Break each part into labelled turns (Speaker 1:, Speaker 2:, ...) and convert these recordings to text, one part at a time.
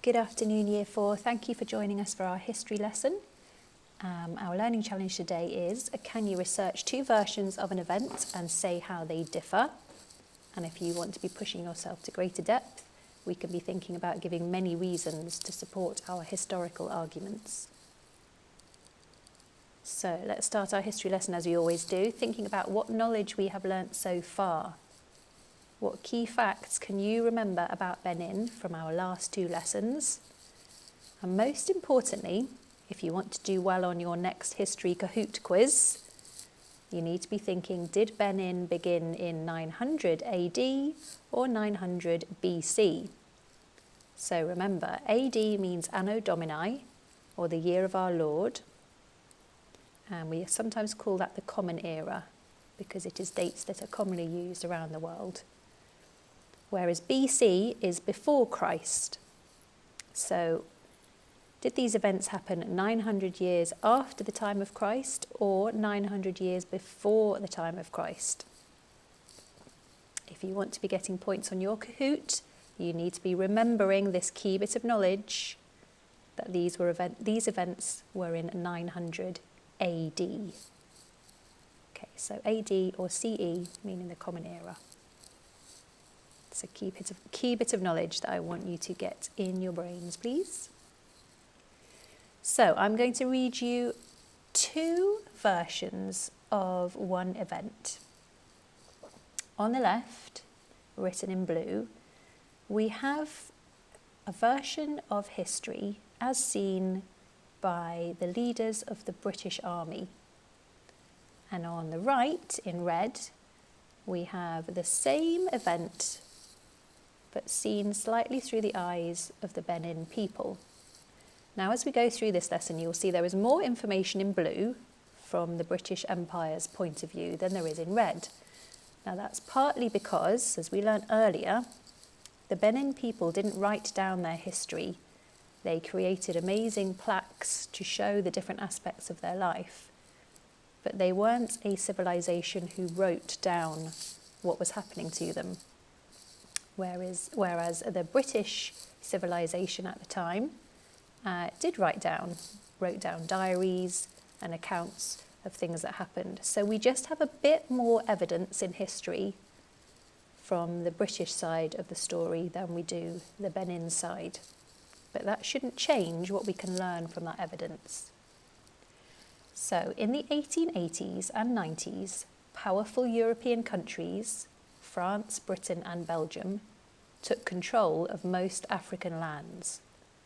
Speaker 1: Good afternoon, Year 4. Thank you for joining us for our history lesson. Our learning challenge today is, can you research two versions of an event and say how they differ? And if you want to be pushing yourself to greater depth, we can be thinking about giving many reasons to support our historical arguments. So let's start our history lesson as we always do, thinking about what knowledge we have learnt so far. What key facts can you remember about Benin from our last two lessons? And most importantly, if you want to do well on your next History Kahoot quiz, you need to be thinking, did Benin begin in 900 AD or 900 BC? So remember, AD means Anno Domini, or the year of our Lord, and we sometimes call that the Common Era, because it is dates that are commonly used around the world. Whereas BC is before Christ. So, did these events happen 900 years after the time of Christ or 900 years before the time of Christ? If you want to be getting points on your Kahoot, you need to be remembering this key bit of knowledge that these events were in 900 AD. Okay, so AD or CE meaning the Common Era. It's a key bit of knowledge that I want you to get in your brains, please. So I'm going to read you two versions of one event. On the left, written in blue, we have a version of history as seen by the leaders of the British Army. And on the right, in red, we have the same event but seen slightly through the eyes of the Benin people. Now, as we go through this lesson, you'll see there is more information in blue from the British Empire's point of view than there is in red. Now, that's partly because, as we learnt earlier, the Benin people didn't write down their history. They created amazing plaques to show the different aspects of their life. But they weren't a civilization who wrote down what was happening to them. Whereas the British civilization at the time did wrote down diaries and accounts of things that happened. So we just have a bit more evidence in history from the British side of the story than we do the Benin side. But that shouldn't change what we can learn from that evidence. So in the 1880s and 90s, powerful European countries, France, Britain and Belgium, took control of most African lands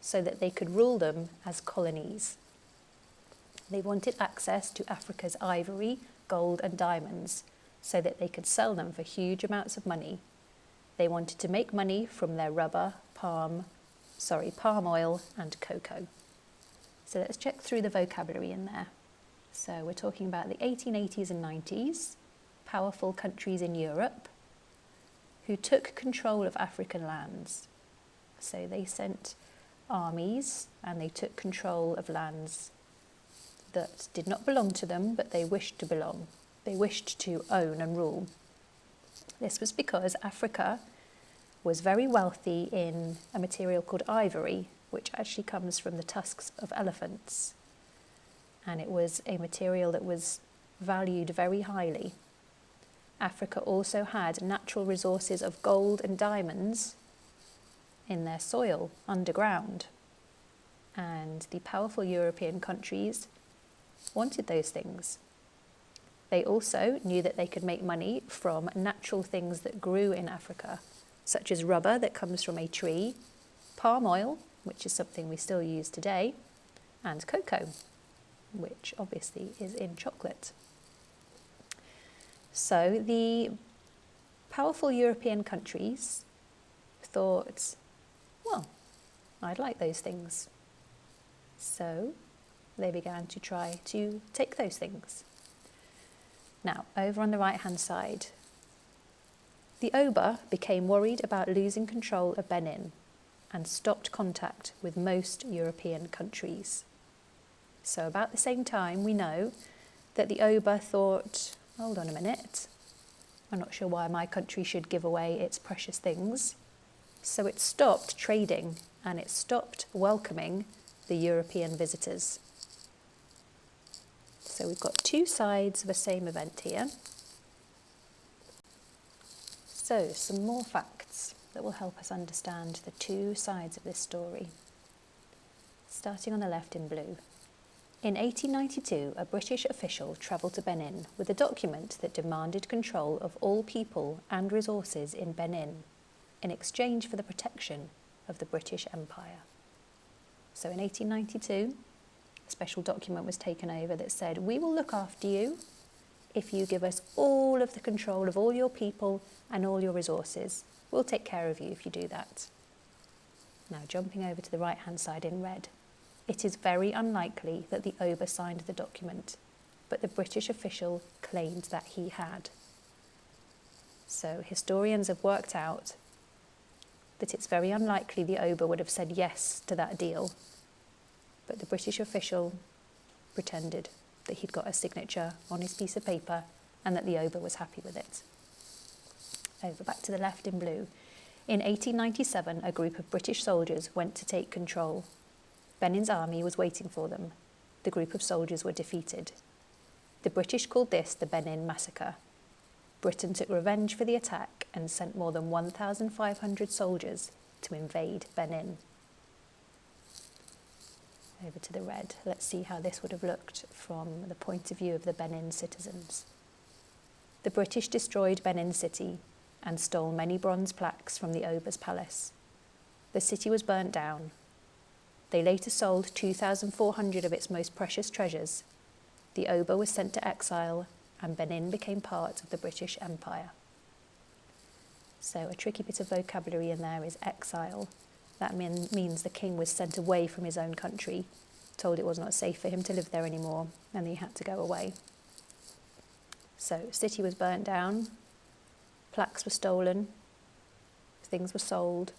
Speaker 1: so that they could rule them as colonies. They wanted access to Africa's ivory, gold and diamonds so that they could sell them for huge amounts of money. They wanted to make money from their rubber, palm oil and cocoa. So let's check through the vocabulary in there. So we're talking about the 1880s and 90s, powerful countries in Europe who took control of African lands. So they sent armies and they took control of lands that did not belong to them, but they wished to belong. They wished to own and rule. This was because Africa was very wealthy in a material called ivory, which actually comes from the tusks of elephants. And it was a material that was valued very highly. Africa also had natural resources of gold and diamonds in their soil underground. And the powerful European countries wanted those things. They also knew that they could make money from natural things that grew in Africa, such as rubber that comes from a tree, palm oil, which is something we still use today, and cocoa, which obviously is in chocolate. So the powerful European countries thought, well, I'd like those things. So they began to try to take those things. Now, over on the right-hand side, the Oba became worried about losing control of Benin and stopped contact with most European countries. So about the same time, we know that the Oba thought, hold on a minute, I'm not sure why my country should give away its precious things. So it stopped trading and it stopped welcoming the European visitors. So we've got two sides of the same event here. So some more facts that will help us understand the two sides of this story. Starting on the left in blue. In 1892, a British official travelled to Benin with a document that demanded control of all people and resources in Benin in exchange for the protection of the British Empire. So in 1892, a special document was taken over that said, we will look after you if you give us all of the control of all your people and all your resources. We'll take care of you if you do that. Now jumping over to the right-hand side in red. It is very unlikely that the Oba signed the document, but the British official claimed that he had. So historians have worked out that it's very unlikely the Oba would have said yes to that deal, but the British official pretended that he'd got a signature on his piece of paper and that the Oba was happy with it. Over back to the left in blue. In 1897, a group of British soldiers went to take control. Benin's army was waiting for them. The group of soldiers were defeated. The British called this the Benin Massacre. Britain took revenge for the attack and sent more than 1,500 soldiers to invade Benin. Over to the red. Let's see how this would have looked from the point of view of the Benin citizens. The British destroyed Benin city and stole many bronze plaques from the Oba's palace. The city was burnt down. They later sold 2,400 of its most precious treasures. The Oba was sent to exile and Benin became part of the British Empire. So a tricky bit of vocabulary in there is exile. That means the king was sent away from his own country, told it was not safe for him to live there anymore, and he had to go away. So city was burnt down, plaques were stolen, things were sold,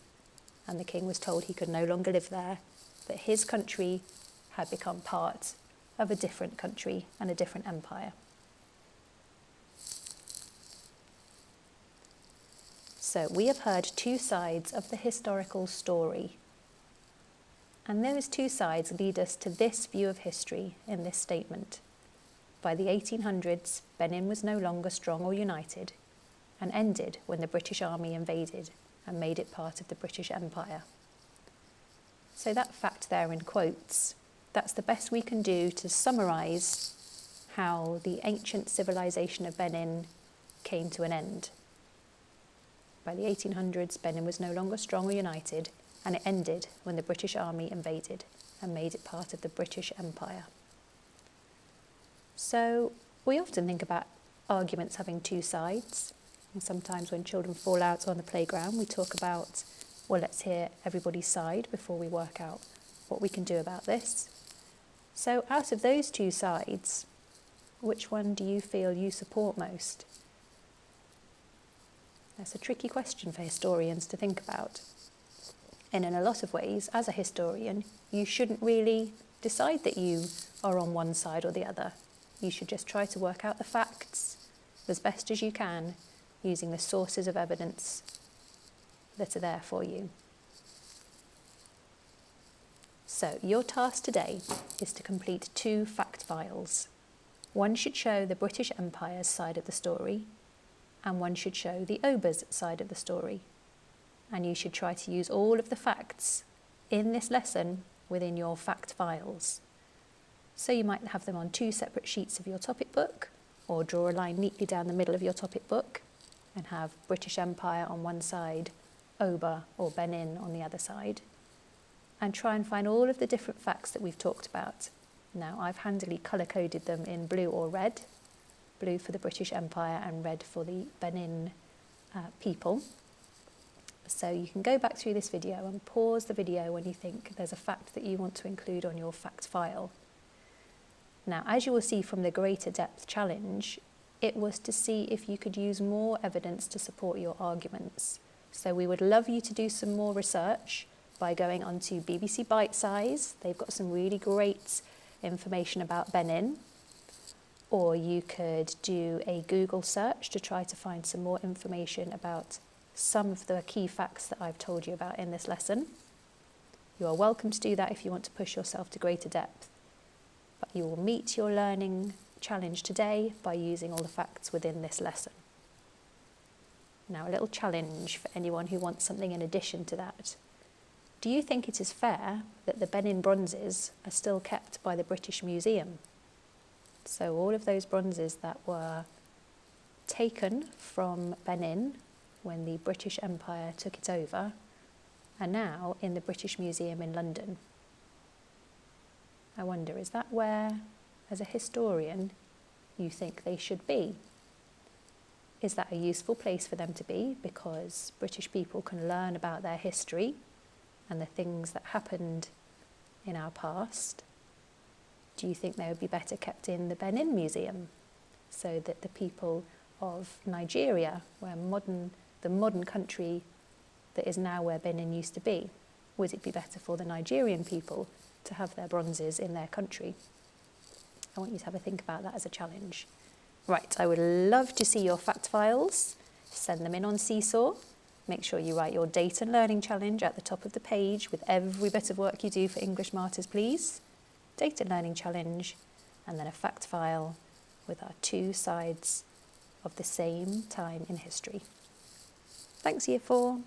Speaker 1: and the king was told he could no longer live there, that his country had become part of a different country and a different empire. So we have heard two sides of the historical story. And those two sides lead us to this view of history in this statement. By the 1800s, Benin was no longer strong or united and ended when the British Army invaded and made it part of the British Empire. So that fact there in quotes, that's the best we can do to summarise how the ancient civilization of Benin came to an end. By the 1800s, Benin was no longer strong or united, and it ended when the British Army invaded and made it part of the British Empire. So we often think about arguments having two sides, and sometimes when children fall out on the playground, we talk about, well, let's hear everybody's side before we work out what we can do about this. So out of those two sides, which one do you feel you support most? That's a tricky question for historians to think about. And in a lot of ways, as a historian, you shouldn't really decide that you are on one side or the other. You should just try to work out the facts as best as you can using the sources of evidence that are there for you. So your task today is to complete two fact files. One should show the British Empire's side of the story, and one should show the Oba's side of the story. And you should try to use all of the facts in this lesson within your fact files. So you might have them on two separate sheets of your topic book, or draw a line neatly down the middle of your topic book and have British Empire on one side, Oba or Benin on the other side, and try and find all of the different facts that we've talked about. Now, I've handily colour-coded them in blue or red, blue for the British Empire and red for the Benin people. So you can go back through this video and pause the video when you think there's a fact that you want to include on your fact file. Now, as you will see from the greater depth challenge, it was to see if you could use more evidence to support your arguments. So we would love you to do some more research by going onto BBC Bitesize. They've got some really great information about Benin. Or you could do a Google search to try to find some more information about some of the key facts that I've told you about in this lesson. You are welcome to do that if you want to push yourself to greater depth, but you will meet your learning challenge today by using all the facts within this lesson. Now, a little challenge for anyone who wants something in addition to that. Do you think it is fair that the Benin bronzes are still kept by the British Museum? So all of those bronzes that were taken from Benin when the British Empire took it over are now in the British Museum in London. I wonder, is that where, as a historian, you think they should be? Is that a useful place for them to be because British people can learn about their history and the things that happened in our past? Do you think they would be better kept in the Benin Museum so that the people of Nigeria, the modern country that is now where Benin used to be, would it be better for the Nigerian people to have their bronzes in their country? I want you to have a think about that as a challenge. Right, I would love to see your fact files. Send them in on Seesaw. Make sure you write your date and learning challenge at the top of the page with every bit of work you do for English Martyrs, please. Date and learning challenge, and then a fact file with our 2 sides of the same time in history. Thanks, Year 4.